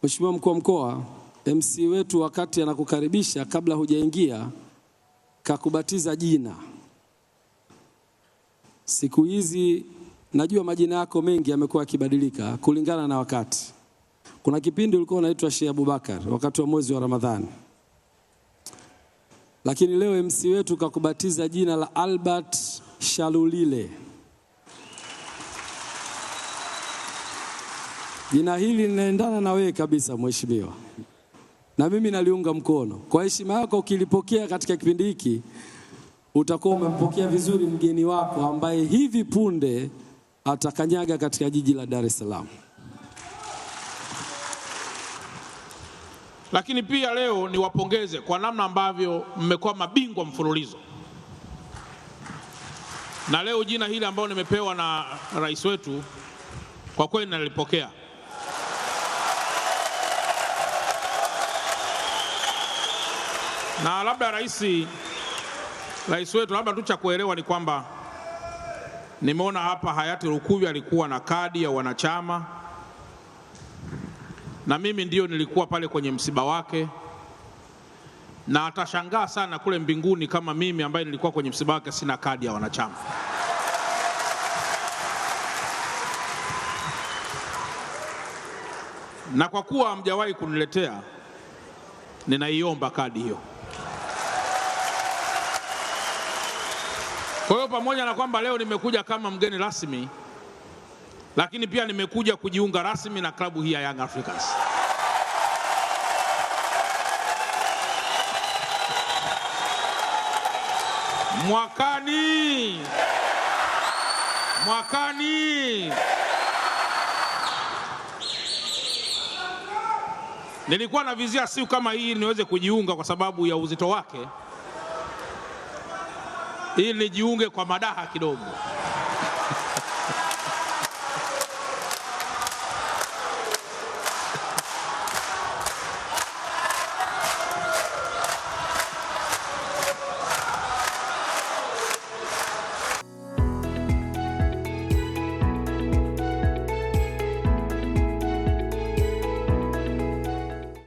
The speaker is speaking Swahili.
Mheshimiwa Mkuu wa Mkoa, MC wetu wakati anakukaribisha kabla hujaingia kakubatiza jina. Siku hizi najua majina yako mengi yamekuwa yakibadilika kulingana na wakati. Kuna kipindi ulikuwa unaitwa Sheikh Abubakar wakati wa mwezi wa Ramadhani. Lakini leo MC wetu kakubatiza jina la Albert Shalulile. Jina hili linaendana na wewe kabisa mheshimiwa. Na mimi naliunga mkono. Kwa heshima yako ukilipokea katika kipindi hiki, utakuwa umempokea vizuri mgeni wako ambaye hivi punde atakanyaga katika jiji la Dar es Salaam. Lakini pia leo niwapongeze kwa namna ambavyo mmekuwa mabingwa mfululizo. Na leo jina hili ambalo nimepewa na rais wetu kwa kweli nalipokea. Na labda rais wetu, labda tu cha kuelewa ni kwamba nimeona hapa hayati Lukuvi alikuwa na kadi ya wanachama, na mimi ndio nilikuwa pale kwenye msiba wake, na atashangaa sana kule mbinguni kama mimi ambaye nilikuwa kwenye msiba wake sina kadi ya wanachama. Na kwa kuwa hamjawahi kuniletea, ninaiomba kadi hiyo. Kwa hiyo pamoja na kwamba leo nimekuja kama mgeni rasmi, lakini pia nimekuja kujiunga rasmi na klabu hii ya Young Africans. Mwakani nilikuwa na vizia siku kama hii niweze kujiunga kwa sababu ya uzito wake, ili nijiunge kwa madaha kidogo.